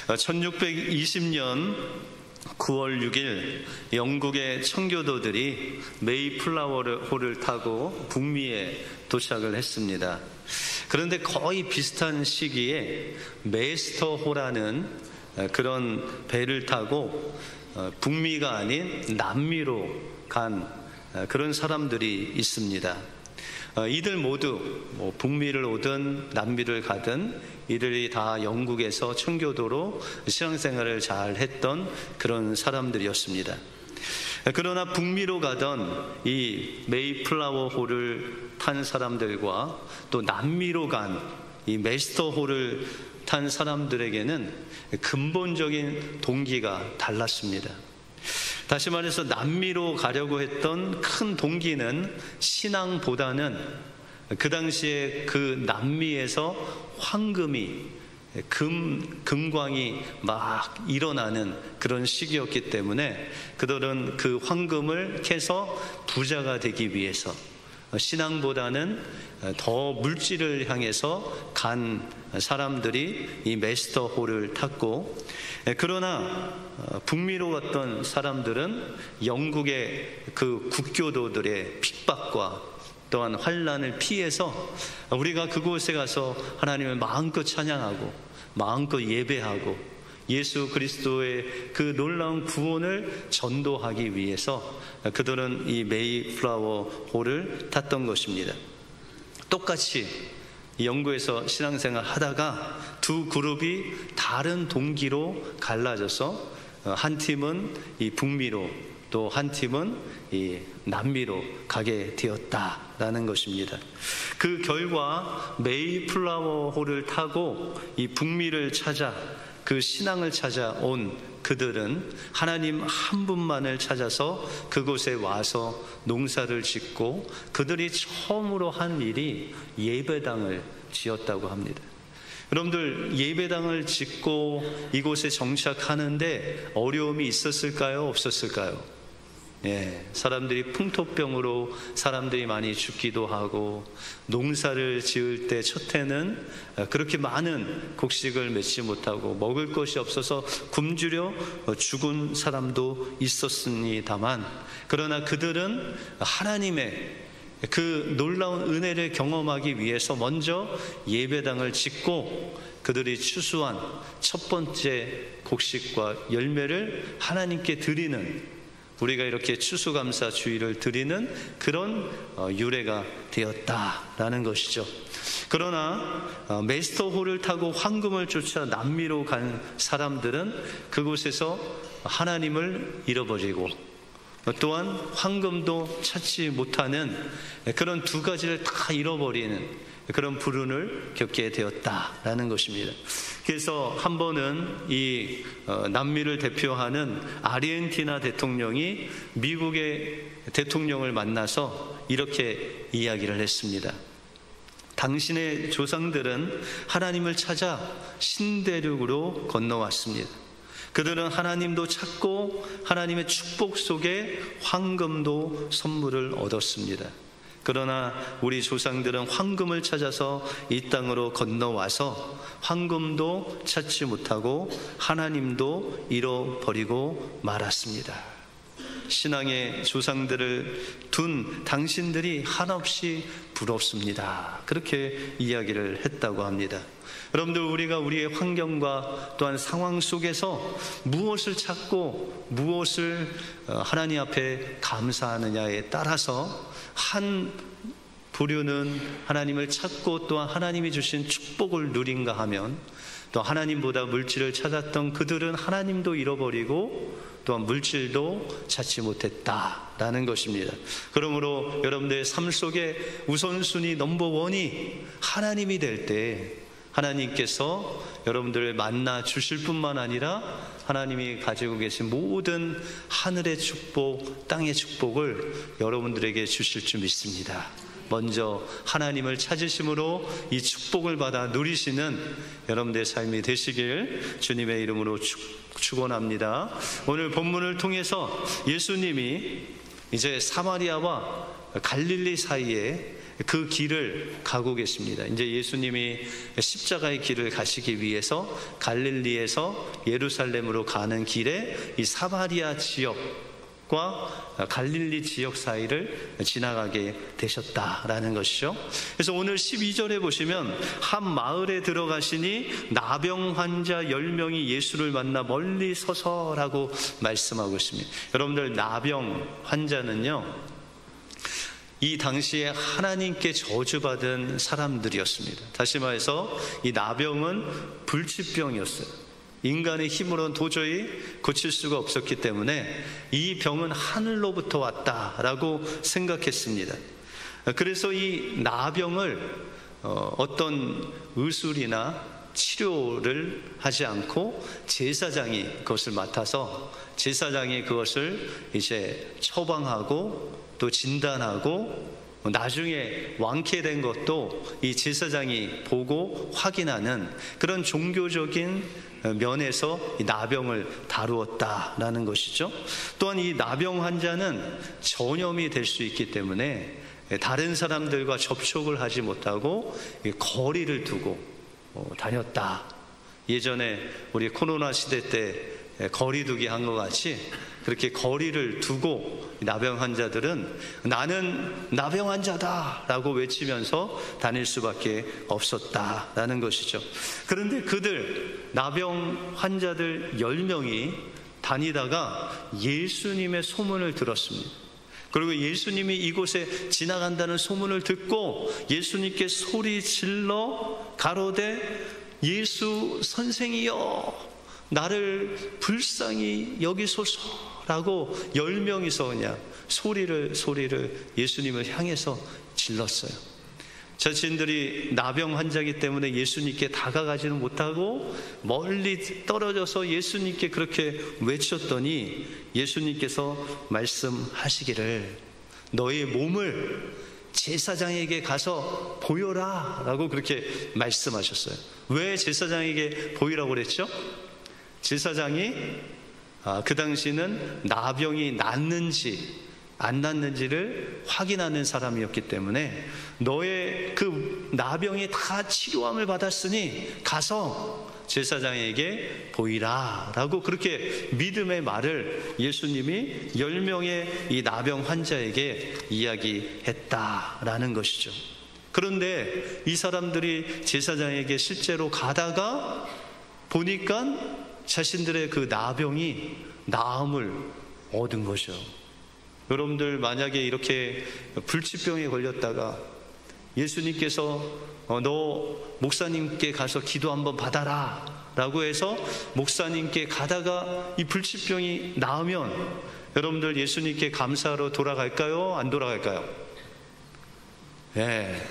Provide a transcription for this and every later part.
1620년 9월 6일 영국의 청교도들이 메이플라워홀을 타고 북미에 도착을 했습니다. 그런데 거의 비슷한 시기에 메스터호라는 그런 배를 타고 북미가 아닌 남미로 간 그런 사람들이 있습니다. 이들 모두 북미를 오든 남미를 가든 이들이 다 영국에서 청교도로 신앙생활을 잘 했던 그런 사람들이었습니다. 그러나 북미로 가던 이 메이플라워홀을 탄 사람들과 또 남미로 간 이 메스터홀을 탄 사람들에게는 근본적인 동기가 달랐습니다. 다시 말해서 남미로 가려고 했던 큰 동기는 신앙보다는 그 당시에 그 남미에서 황금이 금광이 막 일어나는 그런 시기였기 때문에 그들은 그 황금을 캐서 부자가 되기 위해서 신앙보다는 더 물질을 향해서 간 사람들이 이 메스터홀을 탔고, 그러나 북미로 갔던 사람들은 영국의 그 국교도들의 핍박과 또한 환난을 피해서 우리가 그곳에 가서 하나님을 마음껏 찬양하고 마음껏 예배하고 예수 그리스도의 그 놀라운 구원을 전도하기 위해서 그들은 이 메이플라워 홀을 탔던 것입니다. 똑같이 영국에서 신앙생활 하다가 두 그룹이 다른 동기로 갈라져서 한 팀은 이 북미로 또 한 팀은 이 남미로 가게 되었다라는 것입니다. 그 결과 메이플라워 홀을 타고 이 북미를 찾아 그 신앙을 찾아온 그들은 하나님 한 분만을 찾아서 그곳에 와서 농사를 짓고 그들이 처음으로 한 일이 예배당을 지었다고 합니다. 여러분들, 예배당을 짓고 이곳에 정착하는데 어려움이 있었을까요? 없었을까요? 사람들이 풍토병으로 사람들이 많이 죽기도 하고 농사를 지을 때 첫 해는 그렇게 많은 곡식을 맺지 못하고 먹을 것이 없어서 굶주려 죽은 사람도 있었습니다만, 그러나 그들은 하나님의 그 놀라운 은혜를 경험하기 위해서 먼저 예배당을 짓고 그들이 추수한 첫 번째 곡식과 열매를 하나님께 드리는, 우리가 이렇게 추수감사 주일을 드리는 그런 유래가 되었다라는 것이죠. 그러나 메스터홀을 타고 황금을 쫓아 남미로 간 사람들은 그곳에서 하나님을 잃어버리고 또한 황금도 찾지 못하는 그런 두 가지를 다 잃어버리는 그런 불운을 겪게 되었다라는 것입니다. 그래서 한 번은 이 남미를 대표하는 아르헨티나 대통령이 미국의 대통령을 만나서 이렇게 이야기를 했습니다. 당신의 조상들은 하나님을 찾아 신대륙으로 건너왔습니다. 그들은 하나님도 찾고 하나님의 축복 속에 황금도 선물을 얻었습니다. 그러나 우리 조상들은 황금을 찾아서 이 땅으로 건너와서 황금도 찾지 못하고 하나님도 잃어버리고 말았습니다. 신앙의 조상들을 둔 당신들이 한없이 부럽습니다. 그렇게 이야기를 했다고 합니다. 여러분들, 우리가 우리의 환경과 또한 상황 속에서 무엇을 찾고 무엇을 하나님 앞에 감사하느냐에 따라서 한 부류는 하나님을 찾고 또한 하나님이 주신 축복을 누린가 하면, 또 하나님보다 물질을 찾았던 그들은 하나님도 잃어버리고 또한 물질도 찾지 못했다라는 것입니다. 그러므로 여러분들의 삶 속에 우선순위 넘버원이 하나님이 될 때 하나님께서 여러분들을 만나 주실 뿐만 아니라 하나님이 가지고 계신 모든 하늘의 축복, 땅의 축복을 여러분들에게 주실 줄 믿습니다. 먼저 하나님을 찾으심으로 이 축복을 받아 누리시는 여러분들의 삶이 되시길 주님의 이름으로 축원합니다. 오늘 본문을 통해서 예수님이 이제 사마리아와 갈릴리 사이에 그 길을 가고 계십니다. 이제 예수님이 십자가의 길을 가시기 위해서 갈릴리에서 예루살렘으로 가는 길에 이 사마리아 지역과 갈릴리 지역 사이를 지나가게 되셨다라는 것이죠. 그래서 오늘 12절에 보시면 한 마을에 들어가시니 나병 환자 10명이 예수를 만나 멀리 서서라고 말씀하고 있습니다. 여러분들, 나병 환자는요, 이 당시에 하나님께 저주받은 사람들이었습니다. 다시 말해서 이 나병은 불치병이었어요. 인간의 힘으로는 도저히 고칠 수가 없었기 때문에 이 병은 하늘로부터 왔다라고 생각했습니다. 그래서 이 나병을 어떤 의술이나 치료를 하지 않고 제사장이 그것을 맡아서 제사장이 그것을 이제 처방하고 또 진단하고 나중에 완쾌된 것도 이 제사장이 보고 확인하는 그런 종교적인 면에서 이 나병을 다루었다라는 것이죠. 또한 이 나병 환자는 전염이 될 수 있기 때문에 다른 사람들과 접촉을 하지 못하고 거리를 두고 다녔다. 예전에 우리 코로나 시대 때 거리두기 한 것 같이 그렇게 거리를 두고 나병 환자들은 나는 나병 환자다 라고 외치면서 다닐 수밖에 없었다라는 것이죠. 그런데 그들 나병 환자들 10명이 다니다가 예수님의 소문을 들었습니다. 그리고 예수님이 이곳에 지나간다는 소문을 듣고 예수님께 소리 질러 가로되 예수 선생이여 나를 불쌍히 여기소서라고 10명이서 그냥 소리를 예수님을 향해서 질렀어요. 자신들이 나병 환자이기 때문에 예수님께 다가가지는 못하고 멀리 떨어져서 예수님께 그렇게 외쳤더니 예수님께서 말씀하시기를 너의 몸을 제사장에게 가서 보여라 라고 그렇게 말씀하셨어요. 왜 제사장에게 보이라고 그랬죠? 제사장이 그 당시는 나병이 낫는지 안 낫는지를 확인하는 사람이었기 때문에 너의 그 나병이 다 치료함을 받았으니 가서 제사장에게 보이라 라고 그렇게 믿음의 말을 예수님이 10명의 이 나병 환자에게 이야기했다라는 것이죠. 그런데 이 사람들이 제사장에게 실제로 가다가 보니까 자신들의 그 나병이 나음을 얻은 거죠. 여러분들 만약에 이렇게 불치병에 걸렸다가 예수님께서 너 목사님께 가서 기도 한번 받아라 라고 해서 목사님께 가다가 이 불치병이 나으면 여러분들 예수님께 감사하러 돌아갈까요? 안 돌아갈까요? 네.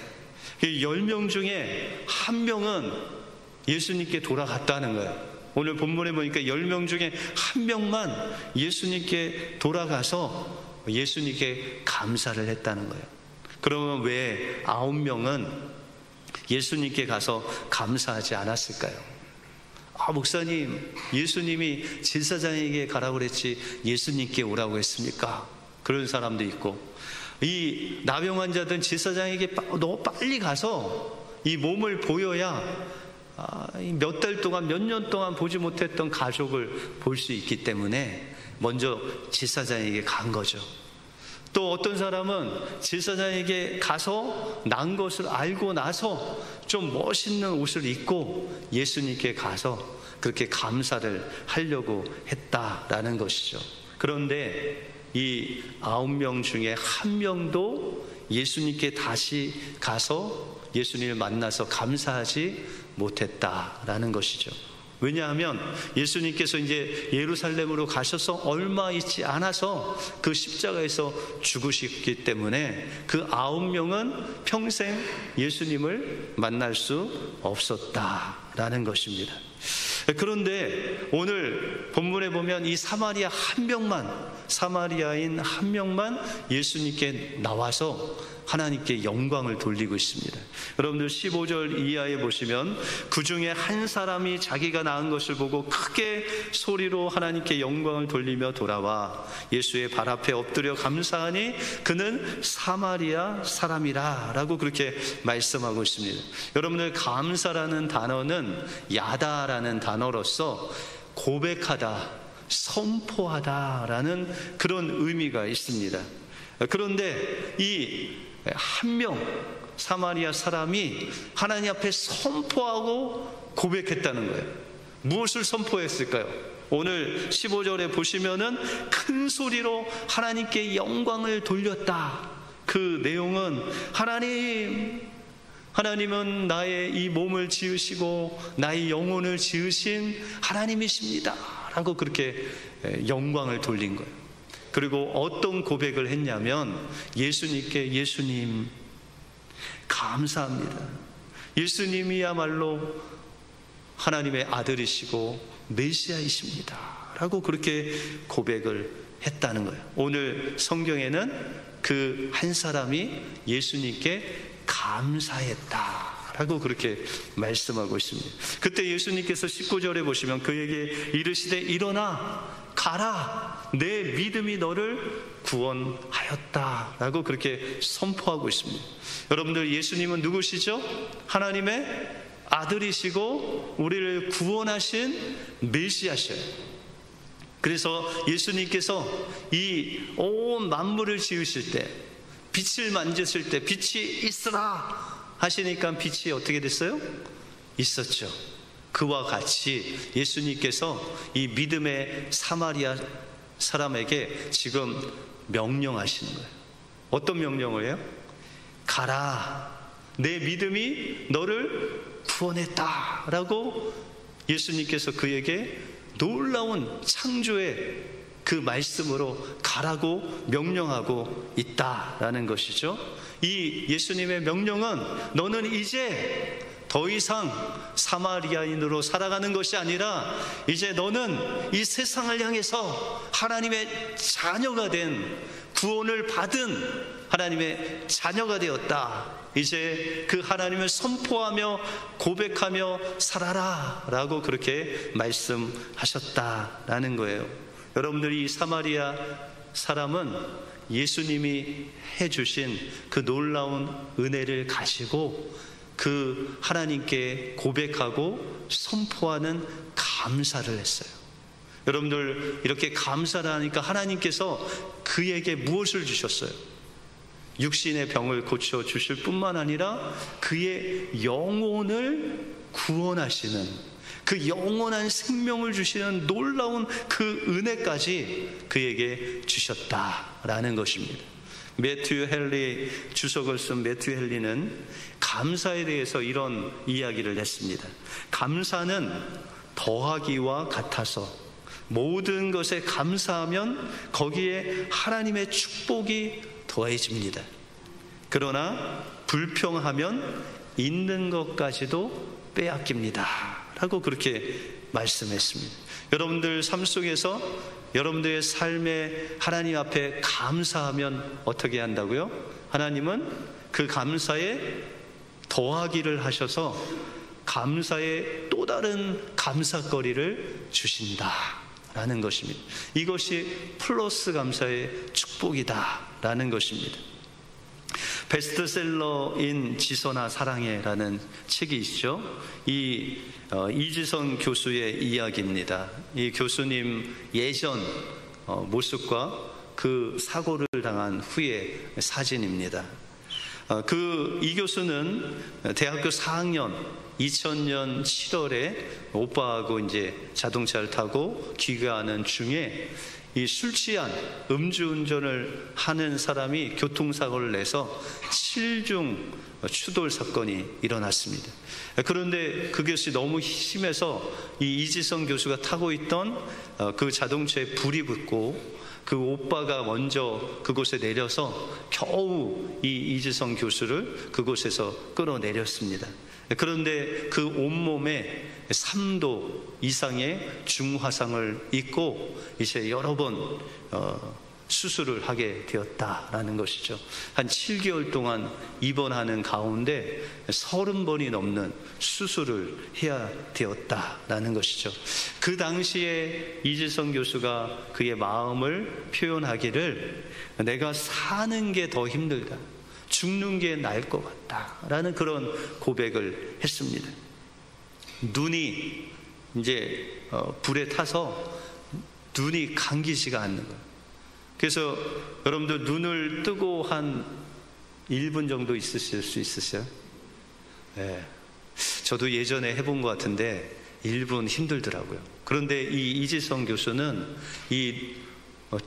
10명 중에 1명은 예수님께 돌아갔다는 거예요. 오늘 본문에 보니까 10명 중에 1명만 예수님께 돌아가서 예수님께 감사를 했다는 거예요. 그러면 왜 9명은 예수님께 가서 감사하지 않았을까요? 목사님, 예수님이 제사장에게 가라고 그랬지 예수님께 오라고 했습니까? 그런 사람도 있고, 이 나병 환자들은 제사장에게 너무 빨리 가서 이 몸을 보여야 몇 달 동안 몇 년 동안 보지 못했던 가족을 볼 수 있기 때문에 먼저 제사장에게 간 거죠. 또 어떤 사람은 제사장에게 가서 난 것을 알고 나서 좀 멋있는 옷을 입고 예수님께 가서 그렇게 감사를 하려고 했다라는 것이죠. 그런데 이 9명 중에 1명도 예수님께 다시 가서 예수님을 만나서 감사하지 못했다라는 것이죠. 왜냐하면 예수님께서 이제 예루살렘으로 가셔서 얼마 있지 않아서 그 십자가에서 죽으셨기 때문에 그 9명은 평생 예수님을 만날 수 없었다라는 것입니다. 그런데 오늘 본문에 보면 이 사마리아인 한 명만 예수님께 나와서 하나님께 영광을 돌리고 있습니다. 여러분들 15절 이하에 보시면 그 중에 한 사람이 자기가 낳은 것을 보고 크게 소리로 하나님께 영광을 돌리며 돌아와 예수의 발 앞에 엎드려 감사하니 그는 사마리아 사람이라 라고 그렇게 말씀하고 있습니다. 여러분들 감사라는 단어는 야다라는 단어로서 고백하다, 선포하다라는 그런 의미가 있습니다. 그런데 이 한 명 사마리아 사람이 하나님 앞에 선포하고 고백했다는 거예요. 무엇을 선포했을까요? 오늘 15절에 보시면은 큰 소리로 하나님께 영광을 돌렸다. 그 내용은 하나님은 나의 이 몸을 지으시고 나의 영혼을 지으신 하나님이십니다 라고 그렇게 영광을 돌린 거예요. 그리고 어떤 고백을 했냐면 예수님께, 예수님 감사합니다. 예수님이야말로 하나님의 아들이시고 메시아이십니다 라고 그렇게 고백을 했다는 거예요. 오늘 성경에는 그 한 사람이 예수님께 감사했다 라고 그렇게 말씀하고 있습니다. 그때 예수님께서 19절에 보시면 그에게 이르시되 일어나 가라, 내 믿음이 너를 구원하였다 라고 그렇게 선포하고 있습니다. 여러분들, 예수님은 누구시죠? 하나님의 아들이시고 우리를 구원하신 메시아셔요. 그래서 예수님께서 이 온 만물을 지으실 때, 빛을 만졌을 때 빛이 있으라 하시니까 빛이 어떻게 됐어요? 있었죠. 그와 같이 예수님께서 이 믿음의 사마리아 사람에게 지금 명령하시는 거예요. 어떤 명령을 해요? 가라, 내 믿음이 너를 구원했다 라고 예수님께서 그에게 놀라운 창조의 그 말씀으로 가라고 명령하고 있다라는 것이죠. 이 예수님의 명령은 너는 이제 더 이상 사마리아인으로 살아가는 것이 아니라 이제 너는 이 세상을 향해서 하나님의 자녀가 된, 구원을 받은 하나님의 자녀가 되었다. 이제 그 하나님을 선포하며 고백하며 살아라 라고 그렇게 말씀하셨다라는 거예요. 여러분들, 이 사마리아 사람은 예수님이 해주신 그 놀라운 은혜를 가지고 그 하나님께 고백하고 선포하는 감사를 했어요. 여러분들, 이렇게 감사를 하니까 하나님께서 그에게 무엇을 주셨어요? 육신의 병을 고쳐 주실 뿐만 아니라 그의 영혼을 구원하시는, 그 영원한 생명을 주시는 놀라운 그 은혜까지 그에게 주셨다라는 것입니다. 매튜 헨리, 주석을 쓴 매튜 헨리는 감사에 대해서 이런 이야기를 했습니다. 감사는 더하기와 같아서 모든 것에 감사하면 거기에 하나님의 축복이 더해집니다. 그러나 불평하면 있는 것까지도 빼앗깁니다 라고 그렇게 말씀했습니다. 여러분들 삶 속에서 여러분들의 삶에 하나님 앞에 감사하면 어떻게 한다고요? 하나님은 그 감사에 더하기를 하셔서 감사의 또 다른 감사거리를 주신다라는 것입니다. 이것이 플러스 감사의 축복이다라는 것입니다. 베스트셀러인 지선아 사랑해라는 책이 있죠. 이 이지선 교수의 이야기입니다. 이 교수님 예전 모습과 그 사고를 당한 후의 사진입니다. 이 교수는 대학교 4학년 2000년 7월에 오빠하고 이제 자동차를 타고 귀가하는 중에 이 술 취한 음주운전을 하는 사람이 교통사고를 내서 7중 추돌 사건이 일어났습니다. 그런데 그것이 너무 심해서 이 이지성 교수가 타고 있던 그 자동차에 불이 붙고 그 오빠가 먼저 그곳에 내려서 겨우 이 이지성 교수를 그곳에서 끌어내렸습니다. 그런데 그 온몸에 3도 이상의 중화상을 입고 이제 여러 번 수술을 하게 되었다라는 것이죠. 한 7개월 동안 입원하는 가운데 30번이 넘는 수술을 해야 되었다라는 것이죠. 그 당시에 이지성 교수가 그의 마음을 표현하기를, 내가 사는 게 더 힘들다, 죽는 게 나을 것 같다라는 그런 고백을 했습니다. 눈이 이제 불에 타서 눈이 감기지가 않는 거예요. 그래서 여러분들 눈을 뜨고 한 1분 정도 있으실 수 있으세요? 네. 저도 예전에 해본 것 같은데 1분 힘들더라고요. 그런데 이 이지성 교수는 이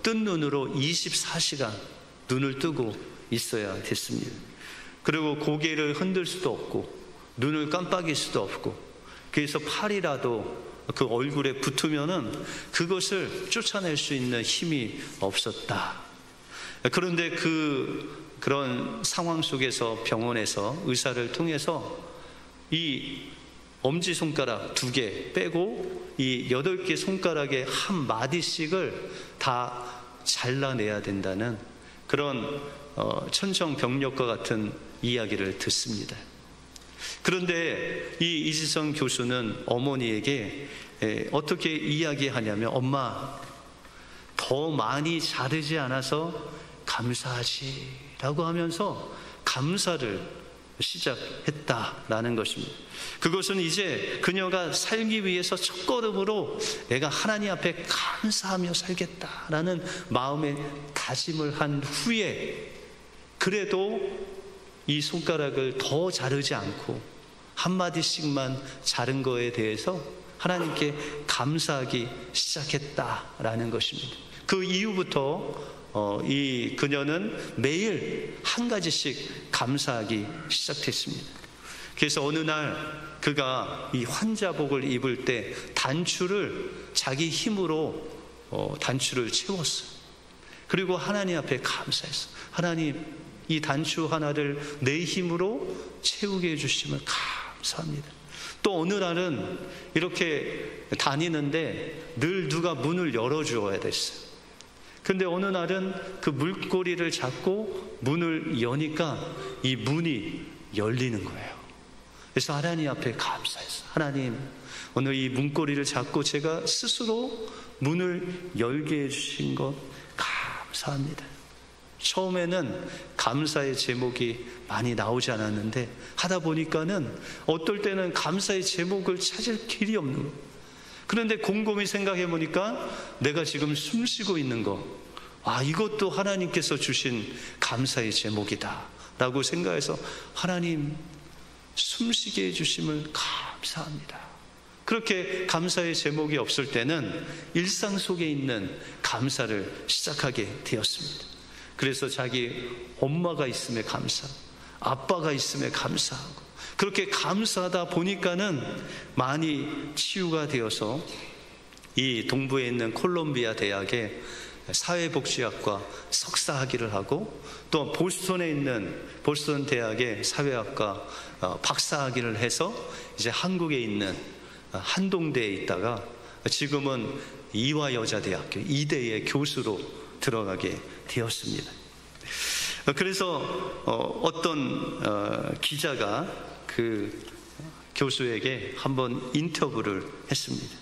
뜬 눈으로 24시간 눈을 뜨고 있어야 됐습니다. 그리고 고개를 흔들 수도 없고 눈을 깜빡일 수도 없고, 그래서 팔이라도 그 얼굴에 붙으면은 그것을 쫓아낼 수 있는 힘이 없었다. 그런데 그런 상황 속에서 병원에서 의사를 통해서 이 엄지손가락 2개 빼고 이 8개 손가락의 한 마디씩을 다 잘라내야 된다는 그런 천정병력과 같은 이야기를 듣습니다. 그런데 이 이지성 교수는 어머니에게 어떻게 이야기하냐면, 엄마, 더 많이 자르지 않아서 감사하지 라고 하면서 감사를 시작했다라는 것입니다. 그것은 이제 그녀가 살기 위해서 첫걸음으로 내가 하나님 앞에 감사하며 살겠다라는 마음의 다짐을 한 후에, 그래도 이 손가락을 더 자르지 않고 한마디씩만 자른 거에 대해서 하나님께 감사하기 시작했다라는 것입니다. 그 이후부터 이 그녀는 매일 한 가지씩 감사하기 시작했습니다. 그래서 어느 날 그가 이 환자복을 입을 때 단추를 자기 힘으로 단추를 채웠어요. 그리고 하나님 앞에 감사했어요. 하나님, 이 단추 하나를 내 힘으로 채우게 해주시면 감사합니다. 또 어느 날은 이렇게 다니는데 늘 누가 문을 열어주어야 됐어요. 근데 어느 날은 그 물고리를 잡고 문을 여니까 이 문이 열리는 거예요. 그래서 하나님 앞에 감사했어요. 하나님, 오늘 이 문고리를 잡고 제가 스스로 문을 열게 해주신 것 감사합니다. 처음에는 감사의 제목이 많이 나오지 않았는데 하다 보니까는 어떨 때는 감사의 제목을 찾을 길이 없는 거예요. 그런데 곰곰이 생각해 보니까 내가 지금 숨 쉬고 있는 거, 이것도 하나님께서 주신 감사의 제목이다 라고 생각해서, 하나님, 숨쉬게 해주심을 감사합니다. 그렇게 감사의 제목이 없을 때는 일상 속에 있는 감사를 시작하게 되었습니다. 그래서 자기 엄마가 있음에 감사하고 아빠가 있음에 감사하고, 그렇게 감사하다 보니까는 많이 치유가 되어서 이 동부에 있는 콜롬비아 대학에 사회복지학과 석사학위를 하고, 또 보스턴에 있는 보스턴 대학의 사회학과 박사학위를 해서 이제 한국에 있는 한동대에 있다가 지금은 이화여자대학교 이대의 교수로 들어가게 되었습니다. 그래서 어떤 기자가 그 교수에게 한번 인터뷰를 했습니다.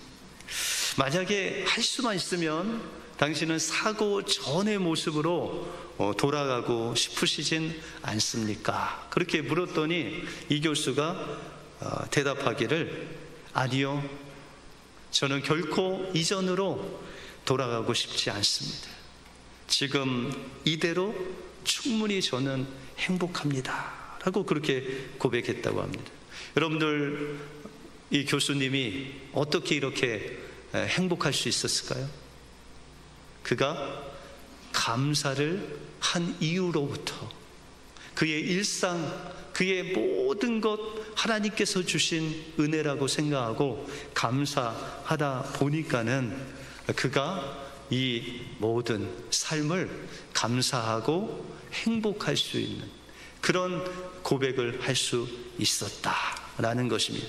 만약에 할 수만 있으면 당신은 사고 전의 모습으로 돌아가고 싶으시진 않습니까? 그렇게 물었더니 이 교수가 대답하기를, 아니요, 저는 결코 이전으로 돌아가고 싶지 않습니다. 지금 이대로 충분히 저는 행복합니다 라고 그렇게 고백했다고 합니다. 여러분들, 이 교수님이 어떻게 이렇게 행복할 수 있었을까요? 그가 감사를 한 이후로부터 그의 일상, 그의 모든 것 하나님께서 주신 은혜라고 생각하고 감사하다 보니까는 그가 이 모든 삶을 감사하고 행복할 수 있는 그런 고백을 할 수 있었다 라는 것입니다.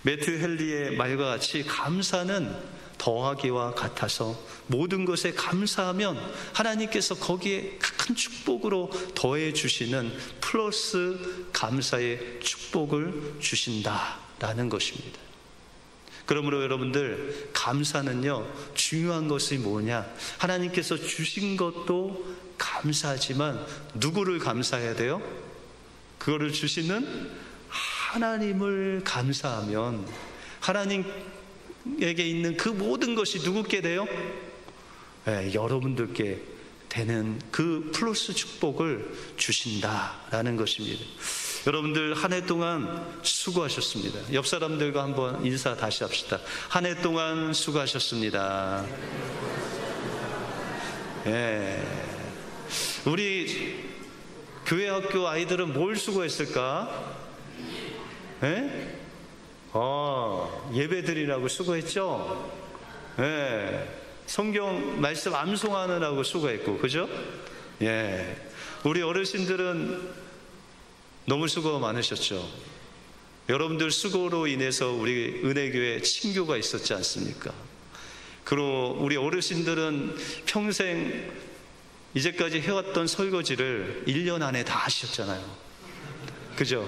매튜 헨리의 말과 같이 감사는 더하기와 같아서 모든 것에 감사하면 하나님께서 거기에 큰 축복으로 더해 주시는 플러스 감사의 축복을 주신다라는 것입니다. 그러므로 여러분들, 감사는요, 중요한 것이 뭐냐? 하나님께서 주신 것도 감사하지만 누구를 감사해야 돼요? 그거를 주시는 하나님을 감사하면 하나님에게 있는 그 모든 것이 누구께 돼요? 네, 여러분들께 되는 그 플러스 축복을 주신다라는 것입니다. 여러분들 한 해 동안 수고하셨습니다. 옆 사람들과 한번 인사 다시 합시다. 한 해 동안 수고하셨습니다. 예. 우리 교회 학교 아이들은 뭘 수고했을까? 예? 예배 드리라고 수고했죠? 예. 성경 말씀 암송하느라고 수고했고, 그죠? 예. 우리 어르신들은 너무 수고가 많으셨죠. 여러분들 수고로 인해서 우리 은혜교회 친교가 있었지 않습니까? 그리고 우리 어르신들은 평생 이제까지 해왔던 설거지를 1년 안에 다 하셨잖아요. 그죠?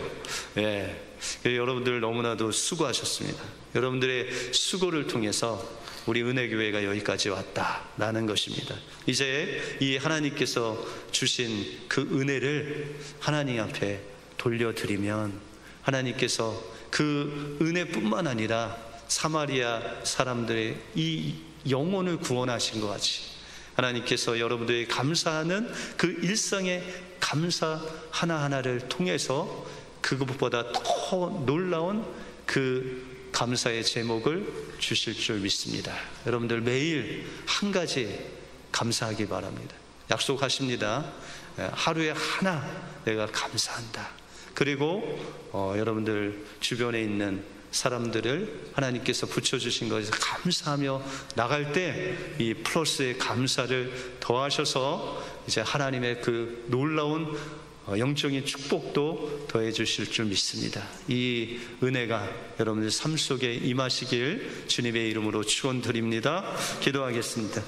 예. 여러분들 너무나도 수고하셨습니다. 여러분들의 수고를 통해서 우리 은혜교회가 여기까지 왔다라는 것입니다. 이제 이 하나님께서 주신 그 은혜를 하나님 앞에 돌려드리면 하나님께서 그 은혜뿐만 아니라 사마리아 사람들의 이 영혼을 구원하신 것 같이 하나님께서 여러분들이 감사하는 그 일상의 감사 하나하나를 통해서 그것보다 더 놀라운 그 감사의 제목을 주실 줄 믿습니다. 여러분들 매일 한 가지 감사하기 바랍니다. 약속하십니다. 하루에 하나 내가 감사한다. 그리고 여러분들 주변에 있는 사람들을 하나님께서 붙여주신 것에 감사하며 나갈 때 이 플러스의 감사를 더하셔서 이제 하나님의 그 놀라운 영적인 축복도 더해 주실 줄 믿습니다. 이 은혜가 여러분들 삶 속에 임하시길 주님의 이름으로 축원드립니다. 기도하겠습니다.